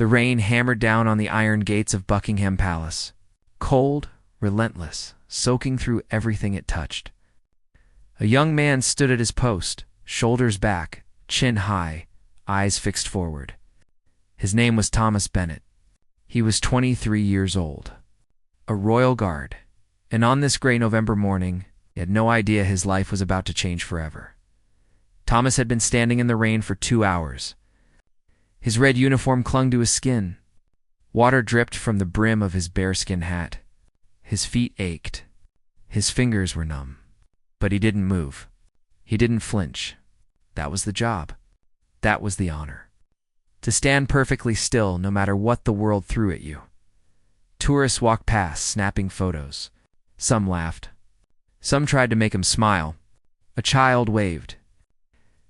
The rain hammered down on the iron gates of Buckingham Palace. Cold, relentless, soaking through everything it touched. A young man stood at his post, shoulders back, chin high, eyes fixed forward. His name was Thomas Bennet. He was 23 years old. A royal guard. And on this gray November morning, he had no idea his life was about to change forever. Thomas had been standing in the rain for 2 hours. His red uniform clung to his skin. Water dripped from the brim of his bearskin hat. His feet ached. His fingers were numb. But he didn't move. He didn't flinch. That was the job. That was the honor. To stand perfectly still no matter what the world threw at you. Tourists walked past, snapping photos. Some laughed. Some tried to make him smile. A child waved.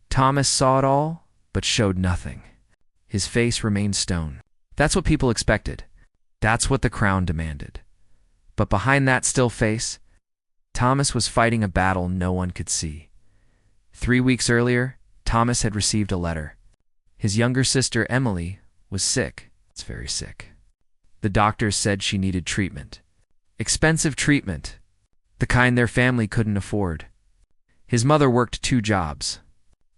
Thomas saw it all, but showed nothing. His face remained stone. That's what people expected. That's what the crown demanded. But behind that still face, Thomas was fighting a battle no one could see. 3 weeks earlier, Thomas had received a letter. His younger sister, Emily, was sick. It's very sick. The doctors said she needed treatment. Expensive treatment. The kind their family couldn't afford. His mother worked 2 jobs.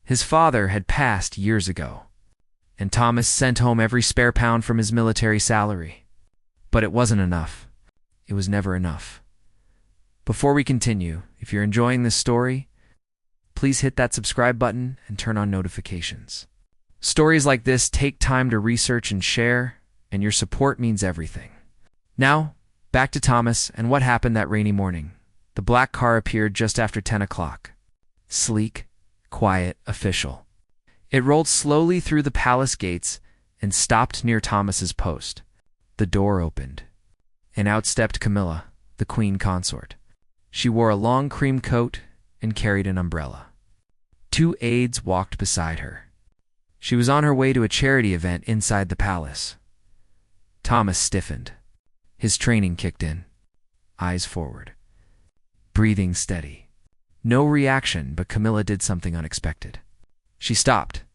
His father had passed years ago, and Thomas sent home every spare pound from his military salary. But it wasn't enough. It was never enough. Before we continue, if you're enjoying this story, please hit that subscribe button and turn on notifications. Stories like this take time to research and share, and your support means everything. Now, back to Thomas and what happened that rainy morning. The black car appeared just after 10 o'clock. Sleek, quiet, official. It rolled slowly through the palace gates and stopped near Thomas's post. The door opened, and out stepped Camilla, the queen consort. She wore a long cream coat and carried an umbrella. 2 aides walked beside her. She was on her way to a charity event inside the palace. Thomas stiffened. His training kicked in. Eyes forward. Breathing steady. No reaction, but Camilla did something unexpected. She stopped.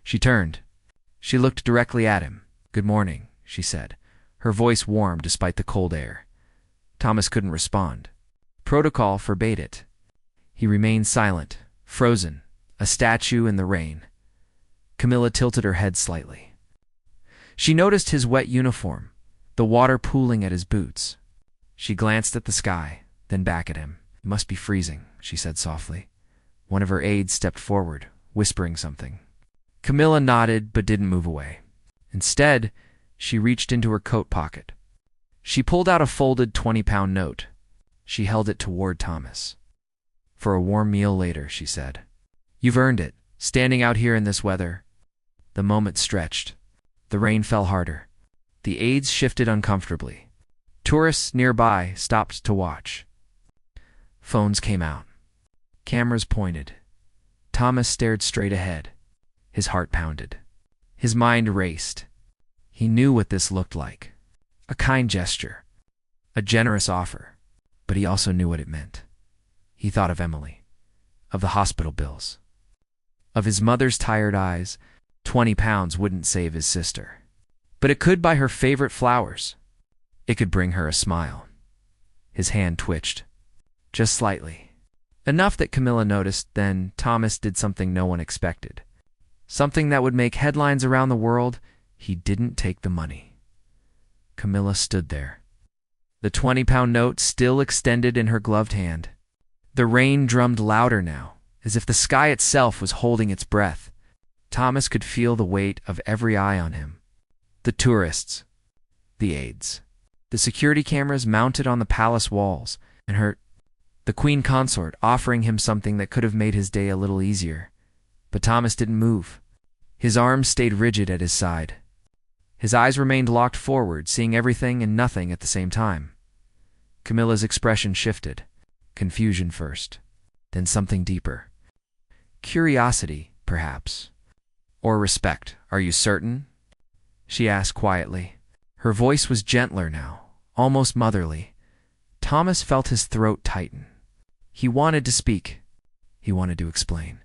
She turned. She looked directly at him. "Good morning," she said, her voice warm despite the cold air. Thomas couldn't respond. Protocol forbade it. He remained silent, frozen, a statue in the rain. Camilla tilted her head slightly. She noticed his wet uniform, the water pooling at his boots. She glanced at the sky, then back at him. "It must be freezing," she said softly. One of her aides stepped forward, whispering something. Camilla nodded but didn't move away. Instead, she reached into her coat pocket. She pulled out a folded 20-pound note. She held it toward Thomas. "For a warm meal later," she said. "You've earned it, standing out here in this weather." The moment stretched. The rain fell harder. The aides shifted uncomfortably. Tourists nearby stopped to watch. Phones came out. Cameras pointed. Thomas stared straight ahead. His heart pounded. His mind raced. He knew what this looked like. A kind gesture. A generous offer. But he also knew what it meant. He thought of Emily. Of the hospital bills. Of his mother's tired eyes. 20 pounds wouldn't save his sister. But it could buy her favorite flowers. It could bring her a smile. His hand twitched. Just slightly. Enough that Camilla noticed. Then Thomas did something no one expected. Something that would make headlines around the world. He didn't take the money. Camilla stood there. The 20-pound note still extended in her gloved hand. The rain drummed louder now, as if the sky itself was holding its breath. Thomas could feel the weight of every eye on him. The tourists. The aides. The security cameras mounted on the palace walls, and the queen consort offering him something that could have made his day a little easier. But Thomas didn't move. His arms stayed rigid at his side. His eyes remained locked forward, seeing everything and nothing at the same time. Camilla's expression shifted. Confusion first, then something deeper. Curiosity, perhaps. Or respect. "Are you certain?" she asked quietly. Her voice was gentler now, almost motherly. Thomas felt his throat tighten. He wanted to speak. He wanted to explain.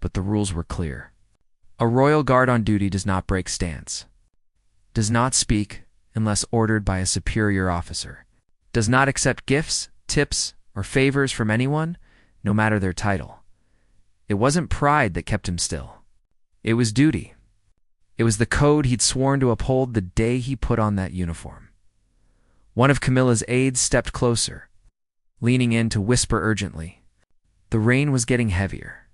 But the rules were clear. A royal guard on duty does not break stance. does not speak unless ordered by a superior officer, does not accept gifts, tips, or favors from anyone, no matter their title. It wasn't pride that kept him still. It was duty. It was the code he'd sworn to uphold the day he put on that uniform. One of Camilla's aides stepped closer, leaning in to whisper urgently. The rain was getting heavier.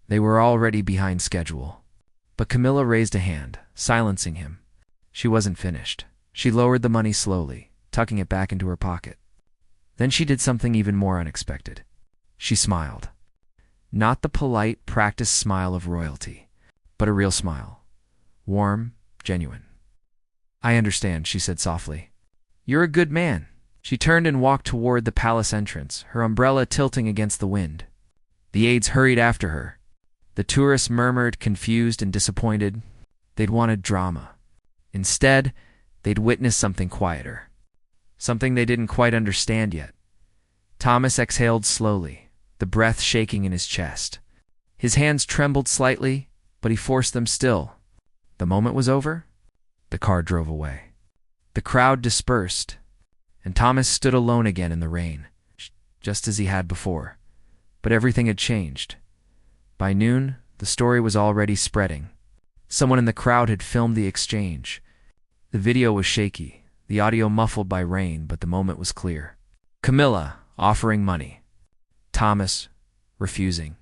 They were already behind schedule. But Camilla raised a hand, silencing him. She wasn't finished. She lowered the money slowly, tucking it back into her pocket. Then she did something even more unexpected. She smiled. Not the polite, practiced smile of royalty, but a real smile. Warm, genuine. "I understand," she said softly. "You're a good man." She turned and walked toward the palace entrance, her umbrella tilting against the wind. The aides hurried after her. The tourists murmured, confused and disappointed. They'd wanted drama. Instead, they'd witnessed something quieter. Something they didn't quite understand yet. Thomas exhaled slowly, the breath shaking in his chest. His hands trembled slightly, but he forced them still. The moment was over. The car drove away. The crowd dispersed, and Thomas stood alone again in the rain, just as he had before. But everything had changed. By noon, the story was already spreading. Someone in the crowd had filmed the exchange. The video was shaky, the audio muffled by rain, but the moment was clear. Camilla offering money. Thomas refusing.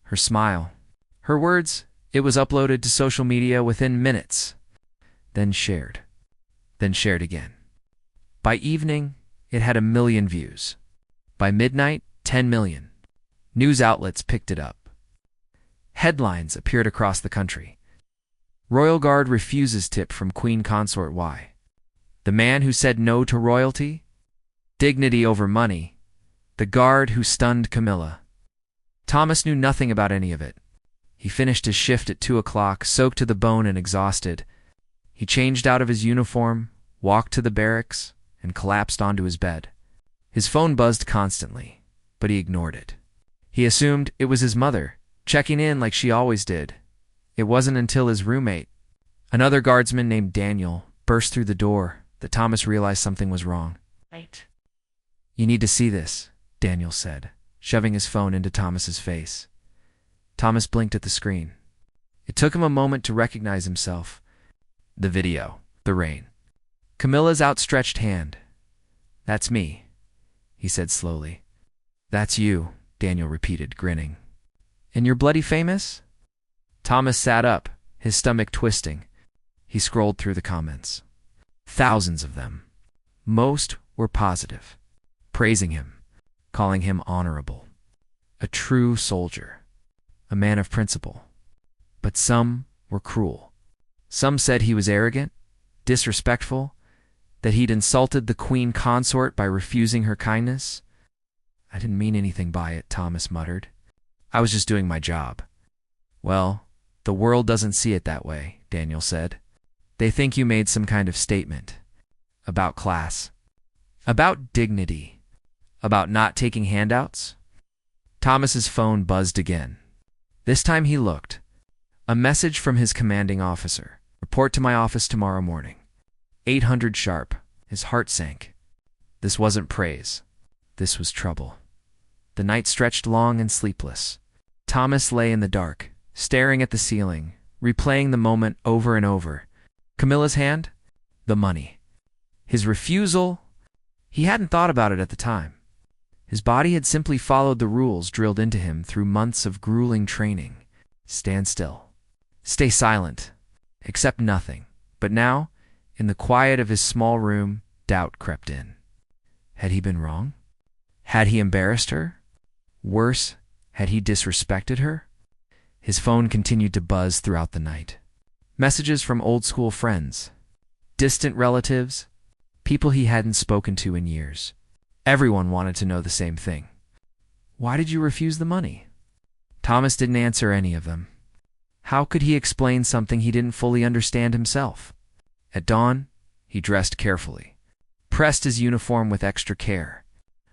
Her smile. Her words. It was uploaded to social media within minutes. Then shared. Then shared again. By evening, it had 1 million views. By midnight, 10 million. News outlets picked it up. Headlines appeared across the country. Royal Guard refuses tip from Queen Consort Y. The man who said no to royalty? Dignity over money. The guard who stunned Camilla. Thomas knew nothing about any of it. He finished his shift at 2 o'clock, soaked to the bone and exhausted. He changed out of his uniform, walked to the barracks, and collapsed onto his bed. His phone buzzed constantly, but he ignored it. He assumed it was his mother, checking in like she always did. It wasn't until his roommate, another guardsman named Daniel, burst through the door that Thomas realized something was wrong. Wait. "You need to see this," Daniel said, shoving his phone into Thomas's face. Thomas blinked at the screen. It took him a moment to recognize himself. The video. The rain. Camilla's outstretched hand. "That's me," he said slowly. "That's you," Daniel repeated, grinning. "And you're bloody famous?" Thomas sat up, his stomach twisting. He scrolled through the comments. Thousands of them. Most were positive, praising him, calling him honorable, a true soldier, a man of principle. But some were cruel. Some said he was arrogant, disrespectful, that he'd insulted the Queen Consort by refusing her kindness. "I didn't mean anything by it," Thomas muttered. "I was just doing my job." "Well, the world doesn't see it that way," Daniel said. "They think you made some kind of statement. About class. About dignity. About not taking handouts." Thomas's phone buzzed again. This time he looked. A message from his commanding officer. "Report to my office tomorrow morning. 800 sharp." His heart sank. This wasn't praise. This was trouble. The night stretched long and sleepless. Thomas lay in the dark, staring at the ceiling, replaying the moment over and over. Camilla's hand? The money. His refusal? He hadn't thought about it at the time. His body had simply followed the rules drilled into him through months of grueling training. Stand still. Stay silent. Accept nothing. But now, in the quiet of his small room, doubt crept in. Had he been wrong? Had he embarrassed her? Worse, had he disrespected her? His phone continued to buzz throughout the night. Messages from old school friends, distant relatives, people he hadn't spoken to in years. Everyone wanted to know the same thing. Why did you refuse the money? Thomas didn't answer any of them. How could he explain something he didn't fully understand himself? At dawn, he dressed carefully, pressed his uniform with extra care,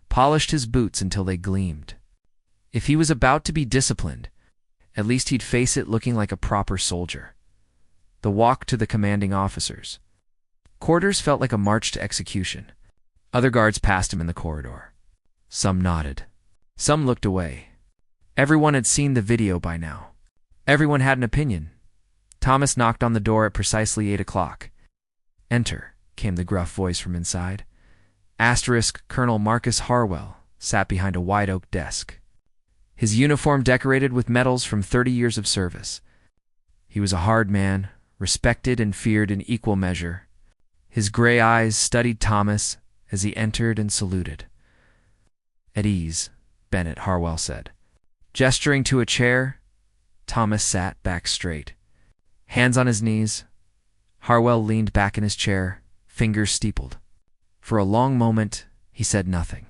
polished his boots until they gleamed. If he was about to be disciplined, at least he'd face it looking like a proper soldier. The walk to the commanding officers, Quarters felt like a march to execution. Other guards passed him in the corridor. Some nodded. Some looked away. Everyone had seen the video by now. Everyone had an opinion. Thomas knocked on the door at precisely 8 o'clock. "Enter," came the gruff voice from inside. Colonel Marcus Harwell sat behind a wide oak desk, his uniform decorated with medals from 30 years of service. He was a hard man, respected and feared in equal measure. His gray eyes studied Thomas as he entered and saluted. "At ease," Bennett, Harwell said. Gesturing to a chair, Thomas sat back straight. Hands on his knees, Harwell leaned back in his chair, fingers steepled. For a long moment, he said nothing.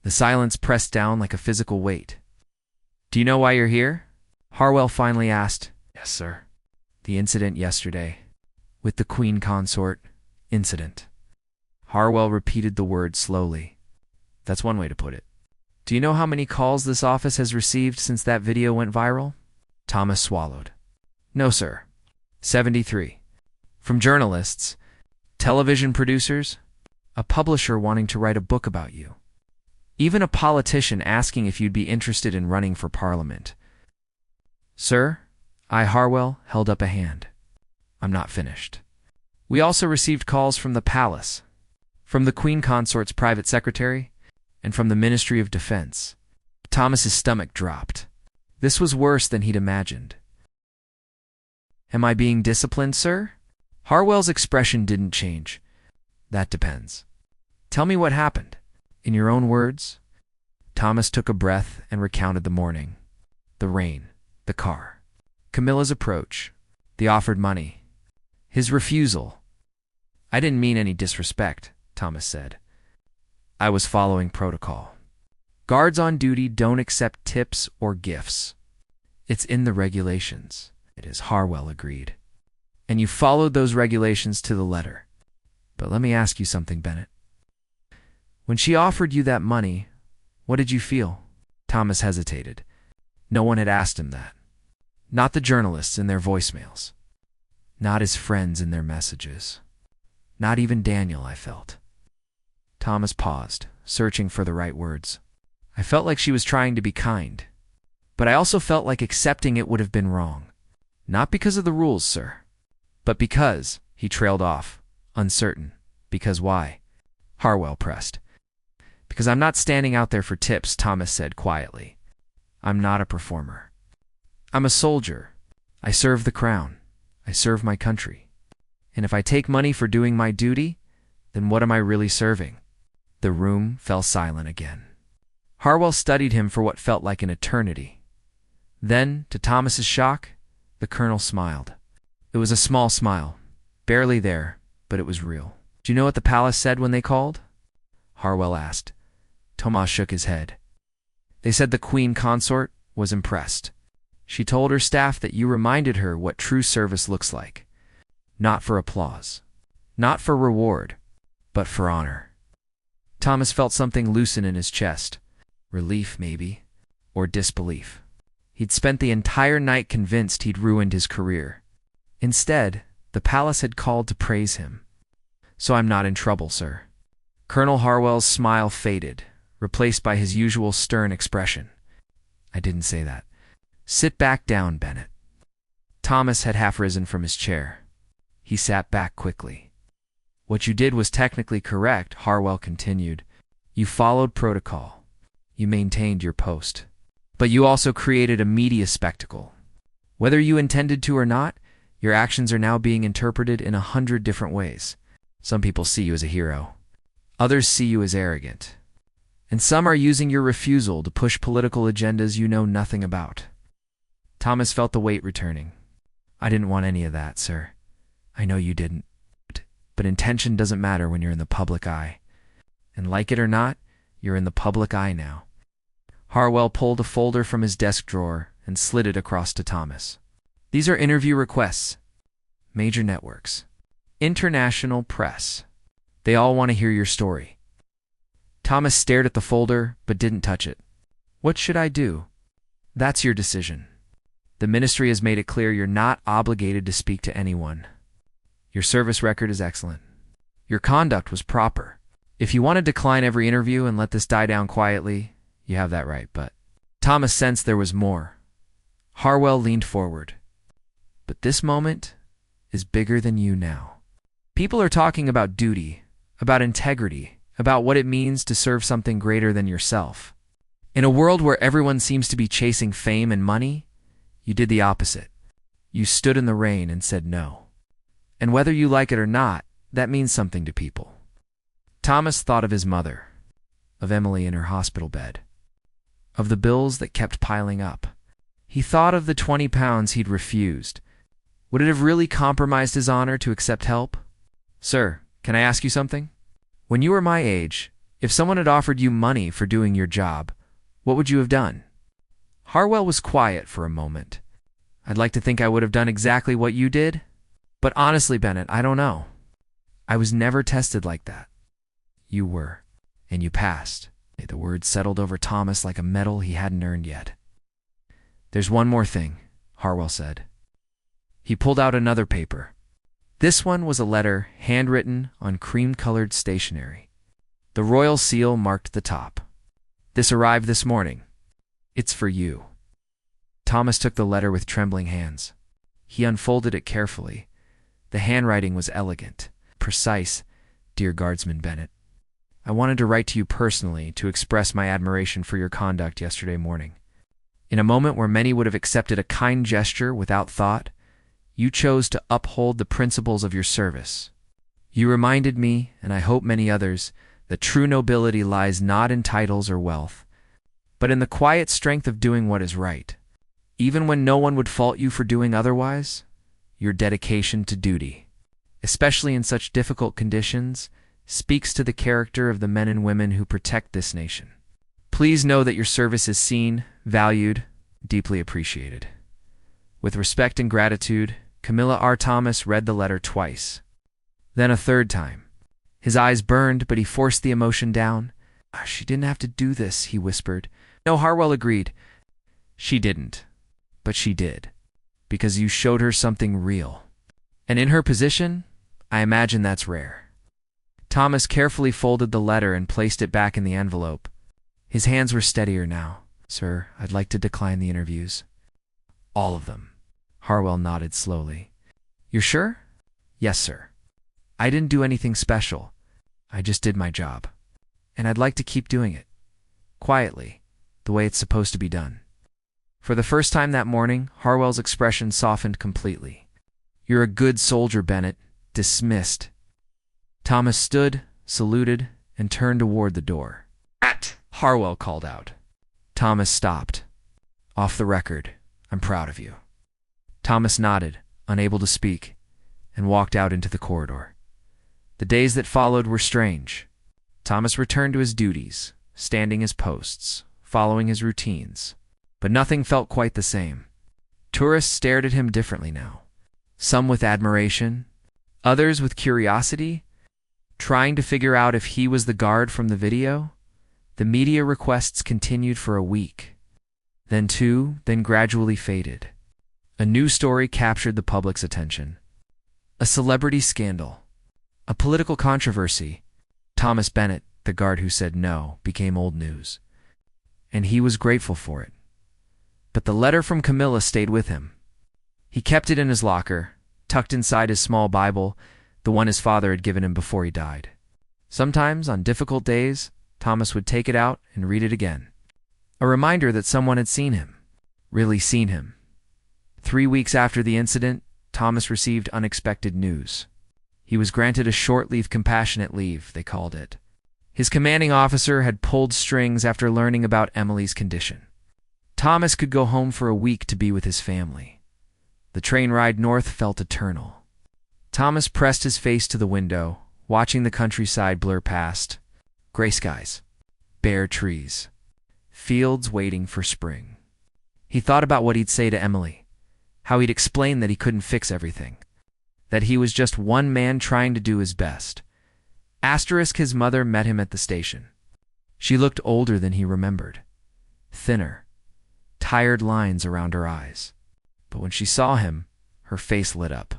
The silence pressed down like a physical weight. "Do you know why you're here?" Harwell finally asked. "Yes, sir." "The incident yesterday. With the Queen Consort. Incident." Harwell repeated the word slowly. "That's one way to put it. Do you know how many calls this office has received since that video went viral?" Thomas swallowed. "No, sir." 73. From journalists, television producers, a publisher wanting to write a book about you. Even a politician asking if you'd be interested in running for parliament. "Sir," Harwell held up a hand. "I'm not finished. We also received calls from the palace, from the Queen Consort's private secretary, and from the Ministry of Defense." Thomas's stomach dropped. This was worse than he'd imagined. "Am I being disciplined, sir?" Harwell's expression didn't change. "That depends. Tell me what happened. In your own words." Thomas took a breath and recounted the morning. The rain, the car, Camilla's approach, the offered money, his refusal. "I didn't mean any disrespect," Thomas said. "I was following protocol. Guards on duty don't accept tips or gifts. It's in the regulations." "It is," Harwell agreed. "And you followed those regulations to the letter. But let me ask you something, Bennett. When she offered you that money, what did you feel?" Thomas hesitated. No one had asked him that. Not the journalists in their voicemails. Not his friends in their messages. Not even Daniel, I felt. Thomas paused, searching for the right words. "I felt like she was trying to be kind. But I also felt like accepting it would have been wrong. Not because of the rules, sir. But because," he trailed off, uncertain. "Because why?" Harwell pressed. "Because I'm not standing out there for tips," Thomas said quietly. "I'm not a performer. I'm a soldier. I serve the crown. I serve my country. And if I take money for doing my duty, then what am I really serving?" The room fell silent again. Harwell studied him for what felt like an eternity. Then, to Thomas's shock, the colonel smiled. It was a small smile, barely there, but it was real. "Do you know what the palace said when they called?" Harwell asked. Thomas shook his head. "They said the Queen Consort was impressed. She told her staff that you reminded her what true service looks like. Not for applause, not for reward, but for honor." Thomas felt something loosen in his chest. Relief, maybe, or disbelief. He'd spent the entire night convinced he'd ruined his career. Instead, the palace had called to praise him. "So I'm not in trouble, sir." Colonel Harwell's smile faded, replaced by his usual stern expression. "I didn't say that. Sit back down, Bennett." Thomas had half risen from his chair. He sat back quickly. "What you did was technically correct," Harwell continued. "You followed protocol. You maintained your post. But you also created a media spectacle. Whether you intended to or not, your actions are now being interpreted in 100 different ways. Some people see you as a hero. Others see you as arrogant. And some are using your refusal to push political agendas you know nothing about." Thomas felt the weight returning. "I didn't want any of that, sir. I know you didn't. But intention doesn't matter when you're in the public eye. And like it or not, you're in the public eye now." Harwell pulled a folder from his desk drawer and slid it across to Thomas. "These are interview requests. Major networks. International press. They all want to hear your story." Thomas stared at the folder, but didn't touch it. "What should I do?" "That's your decision. The ministry has made it clear you're not obligated to speak to anyone. Your service record is excellent. Your conduct was proper. If you want to decline every interview and let this die down quietly, you have that right, but Thomas sensed there was more. Harwell leaned forward. But this moment is bigger than you now. People are talking about duty, about integrity, about what it means to serve something greater than yourself. In a world where everyone seems to be chasing fame and money, you did the opposite. You stood in the rain and said no. And whether you like it or not, that means something to people. Thomas thought of his mother, of Emily in her hospital bed, of the bills that kept piling up. He thought of the 20 pounds he'd refused. Would it have really compromised his honor to accept help? Sir, can I ask you something? When you were my age, if someone had offered you money for doing your job, what would you have done? Harwell was quiet for a moment. I'd like to think I would have done exactly what you did, but honestly, Bennett, I don't know. I was never tested like that. You were, and you passed. The words settled over Thomas like a medal he hadn't earned yet. There's one more thing, Harwell said. He pulled out another paper. This one was a letter handwritten on cream-colored stationery. The royal seal marked the top. This arrived this morning. It's for you. Thomas took the letter with trembling hands. He unfolded it carefully. The handwriting was elegant, precise. Dear Guardsman Bennett, I wanted to write to you personally to express my admiration for your conduct yesterday morning. In a moment where many would have accepted a kind gesture without thought, you chose to uphold the principles of your service. You reminded me, and I hope many others, that true nobility lies not in titles or wealth, but in the quiet strength of doing what is right. Even when no one would fault you for doing otherwise, your dedication to duty, especially in such difficult conditions, speaks to the character of the men and women who protect this nation. Please know that your service is seen, valued, deeply appreciated. With respect and gratitude, Camilla R. Thomas read the letter twice, then a third time. His eyes burned, but he forced the emotion down. She didn't have to do this, he whispered. No, Harwell agreed. She didn't, but she did, because you showed her something real. And in her position, I imagine that's rare. Thomas carefully folded the letter and placed it back in the envelope. His hands were steadier now. Sir, I'd like to decline the interviews. All of them. Harwell nodded slowly. You're sure? Yes, sir. I didn't do anything special. I just did my job. And I'd like to keep doing it. Quietly, the way it's supposed to be done. For the first time that morning, Harwell's expression softened completely. You're a good soldier, Bennett. Dismissed. Thomas stood, saluted, and turned toward the door. Harwell called out. Thomas stopped. Off the record, I'm proud of you. Thomas nodded, unable to speak, and walked out into the corridor. The days that followed were strange. Thomas returned to his duties, standing his posts, following his routines. But nothing felt quite the same. Tourists stared at him differently now. Some with admiration, others with curiosity, trying to figure out if he was the guard from the video. The media requests continued for a week, then two, then gradually faded. A new story captured the public's attention. A celebrity scandal. A political controversy. Thomas Bennett, the guard who said no, became old news. And he was grateful for it. But the letter from Camilla stayed with him. He kept it in his locker, tucked inside his small Bible, the one his father had given him before he died. Sometimes, on difficult days, Thomas would take it out and read it again. A reminder that someone had seen him. Really seen him. 3 weeks after the incident, Thomas received unexpected news. He was granted a short-leave compassionate leave, they called it. His commanding officer had pulled strings after learning about Emily's condition. Thomas could go home for a week to be with his family. The train ride north felt eternal. Thomas pressed his face to the window, watching the countryside blur past. Gray skies, bare trees, fields waiting for spring. He thought about what he'd say to Emily, how he'd explain that he couldn't fix everything, that he was just one man trying to do his best. His mother met him at the station. She looked older than he remembered, thinner, tired lines around her eyes. But when she saw him, her face lit up.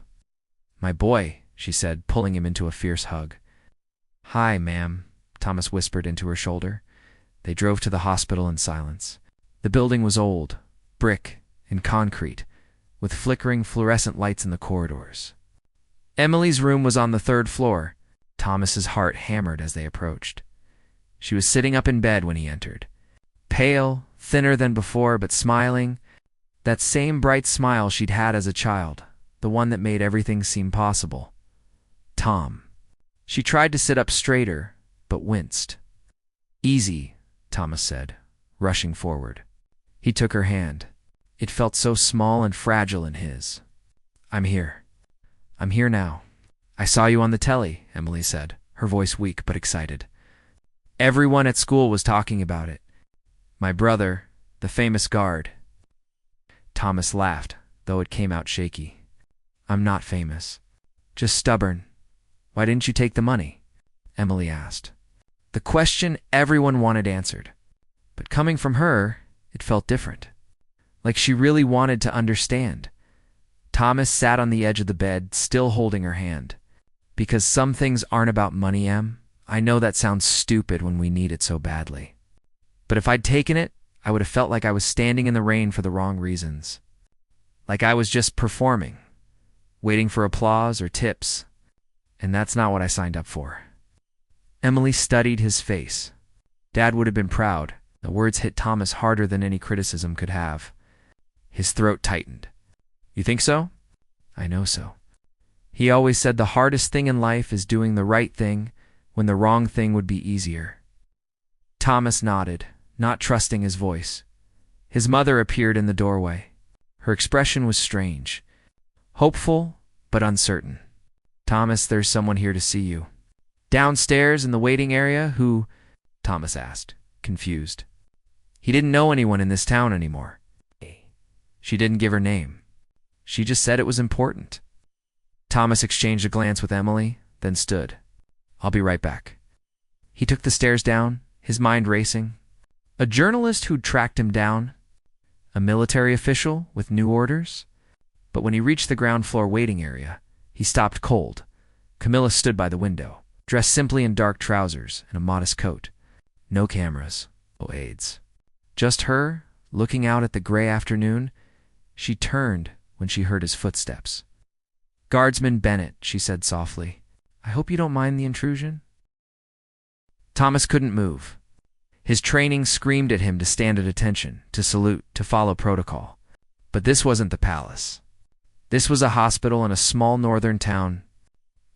My boy, she said, pulling him into a fierce hug. Hi, ma'am, Thomas whispered into her shoulder. They drove to the hospital in silence. The building was old, brick and concrete, with flickering fluorescent lights in the corridors. Emily's room was on the third floor. Thomas's heart hammered as they approached. She was sitting up in bed when he entered. Pale, thinner than before, but smiling. That same bright smile she'd had as a child, the one that made everything seem possible. Tom. She tried to sit up straighter, but winced. Easy, Thomas said, rushing forward. He took her hand. It felt so small and fragile in his. I'm here. I'm here now. I saw you on the telly, Emily said, her voice weak but excited. Everyone at school was talking about it. My brother, the famous guard. Thomas laughed, though it came out shaky. I'm not famous. Just stubborn. Why didn't you take the money? Emily asked. The question everyone wanted answered. But coming from her, it felt different. Like she really wanted to understand. Thomas sat on the edge of the bed, still holding her hand. Because some things aren't about money, Em. I know that sounds stupid when we need it so badly. But if I'd taken it, I would have felt like I was standing in the rain for the wrong reasons. Like I was just performing, waiting for applause or tips. And that's not what I signed up for. Emily studied his face. Dad would have been proud. The words hit Thomas harder than any criticism could have. His throat tightened. You think so? I know so. He always said the hardest thing in life is doing the right thing when the wrong thing would be easier. Thomas nodded, not trusting his voice. His mother appeared in the doorway. Her expression was strange. Hopeful, but uncertain. Thomas, there's someone here to see you. Downstairs in the waiting area, who? Thomas asked, confused. He didn't know anyone in this town anymore. She didn't give her name. She just said it was important. Thomas exchanged a glance with Emily, then stood. I'll be right back. He took the stairs down, his mind racing. A journalist who'd tracked him down? A military official with new orders? But when he reached the ground floor waiting area, he stopped cold. Camilla stood by the window, dressed simply in dark trousers and a modest coat. No cameras, no aides. Just her, looking out at the gray afternoon. She turned when she heard his footsteps. Guardsman Bennett, she said softly. I hope you don't mind the intrusion. Thomas couldn't move. His training screamed at him to stand at attention, to salute, to follow protocol. But this wasn't the palace. This was a hospital in a small northern town.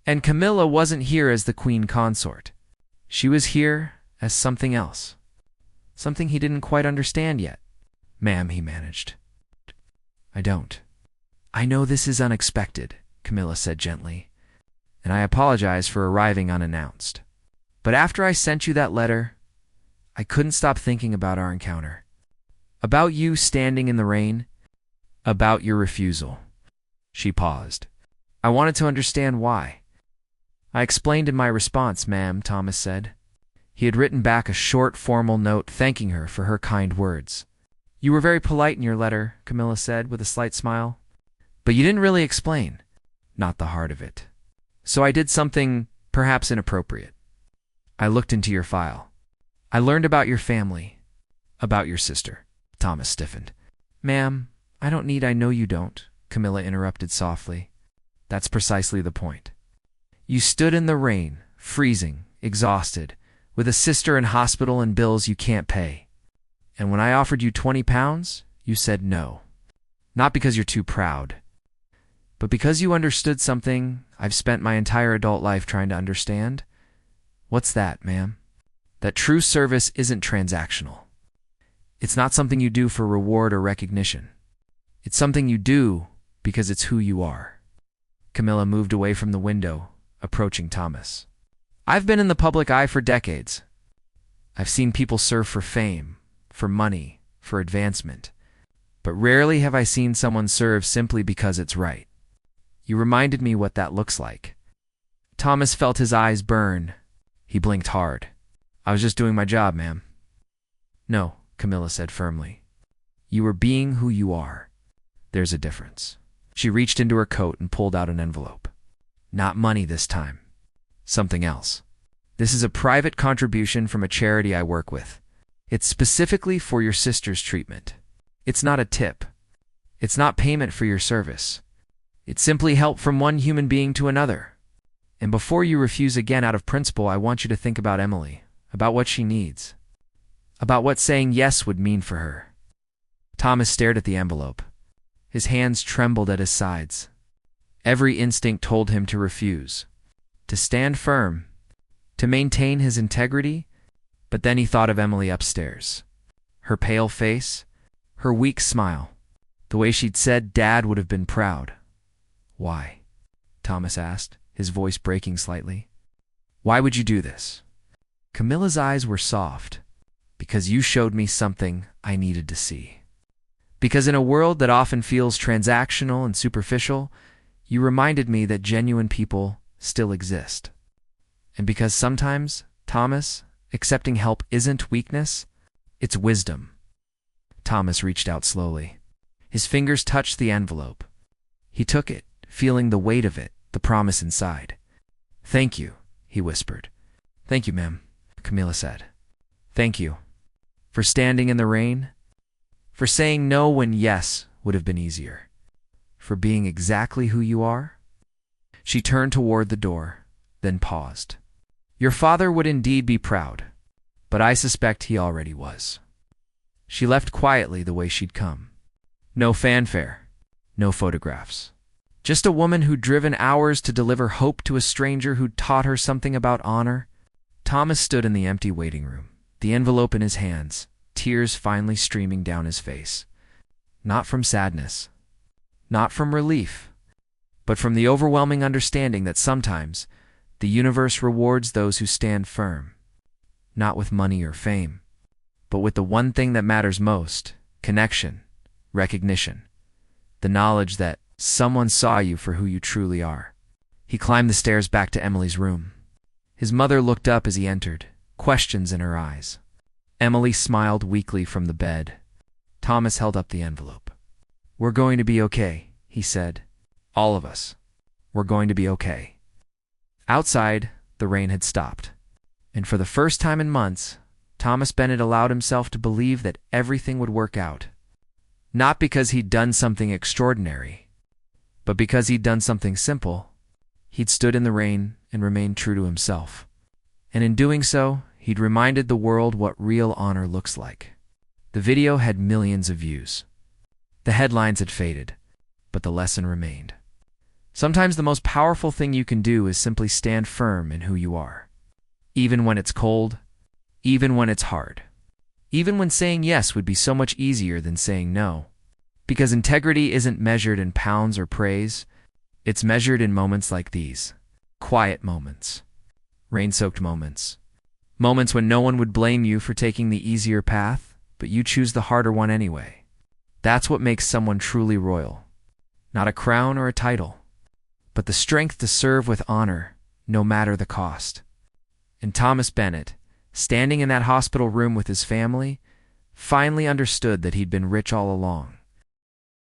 And Camilla wasn't here as the queen consort. She was here as something else. Something he didn't quite understand yet. Ma'am, he managed. I don't. I know this is unexpected, Camilla said gently, and I apologize for arriving unannounced. But after I sent you that letter, I couldn't stop thinking about our encounter. About you standing in the rain. About your refusal. She paused. I wanted to understand why. I explained in my response, ma'am, Thomas said. He had written back a short, formal note thanking her for her kind words. You were very polite in your letter, Camilla said with a slight smile. But you didn't really explain. Not the heart of it. So I did something perhaps inappropriate. I looked into your file. I learned about your family. About your sister. Thomas stiffened. Ma'am, I don't need I know you don't, Camilla interrupted softly. That's precisely the point. You stood in the rain, freezing, exhausted, with a sister in hospital and bills you can't pay. And when I offered you 20 pounds, you said no. Not because you're too proud, but because you understood something I've spent my entire adult life trying to understand. What's that, ma'am? That true service isn't transactional. It's not something you do for reward or recognition. It's something you do because it's who you are. Camilla moved away from the window, approaching Thomas. I've been in the public eye for decades. I've seen people serve for fame, for money, for advancement. But rarely have I seen someone serve simply because it's right. You reminded me what that looks like. Thomas felt his eyes burn. He blinked hard. I was just doing my job, ma'am. No, Camilla said firmly. You were being who you are. There's a difference. She reached into her coat and pulled out an envelope. Not money this time. Something else. This is a private contribution from a charity I work with. It's specifically for your sister's treatment. It's not a tip. It's not payment for your service. It's simply help from one human being to another. And before you refuse again out of principle, I want you to think about Emily, about what she needs, about what saying yes would mean for her. Thomas stared at the envelope. His hands trembled at his sides. Every instinct told him to refuse, to stand firm, to maintain his integrity, but then he thought of Emily upstairs. Her pale face, her weak smile, the way she'd said Dad would have been proud. "Why?" Thomas asked, his voice breaking slightly. "Why would you do this?" Camilla's eyes were soft. "Because you showed me something I needed to see. Because in a world that often feels transactional and superficial, you reminded me that genuine people still exist. And because sometimes, Thomas, accepting help isn't weakness, it's wisdom." Thomas reached out slowly. His fingers touched the envelope. He took it, feeling the weight of it, the promise inside. "Thank you," he whispered. "Thank you, ma'am," Camilla said. "Thank you. For standing in the rain. For saying no when yes would have been easier. For being exactly who you are." She turned toward the door, then paused. "Your father would indeed be proud, but I suspect he already was." She left quietly the way she'd come. No fanfare, no photographs. Just a woman who'd driven hours to deliver hope to a stranger who'd taught her something about honor. Thomas stood in the empty waiting room, the envelope in his hands, tears finally streaming down his face. Not from sadness, not from relief, but from the overwhelming understanding that sometimes the universe rewards those who stand firm, not with money or fame, but with the one thing that matters most: connection, recognition, the knowledge that someone saw you for who you truly are. He climbed the stairs back to Emily's room. His mother looked up as he entered, questions in her eyes. Emily smiled weakly from the bed. Thomas held up the envelope. "We're going to be okay," he said. "All of us. We're going to be okay." Outside, the rain had stopped. And for the first time in months, Thomas Bennett allowed himself to believe that everything would work out. Not because he'd done something extraordinary, but because he'd done something simple. He'd stood in the rain and remained true to himself. And in doing so, he'd reminded the world what real honor looks like. The video had millions of views. The headlines had faded, but the lesson remained. Sometimes the most powerful thing you can do is simply stand firm in who you are. Even when it's cold, even when it's hard, even when saying yes would be so much easier than saying no. Because integrity isn't measured in pounds or praise, it's measured in moments like these. Quiet moments, rain-soaked moments. Moments when no one would blame you for taking the easier path, but you choose the harder one anyway. That's what makes someone truly royal. Not a crown or a title, but the strength to serve with honor, no matter the cost. And Thomas Bennett, standing in that hospital room with his family, finally understood that he'd been rich all along.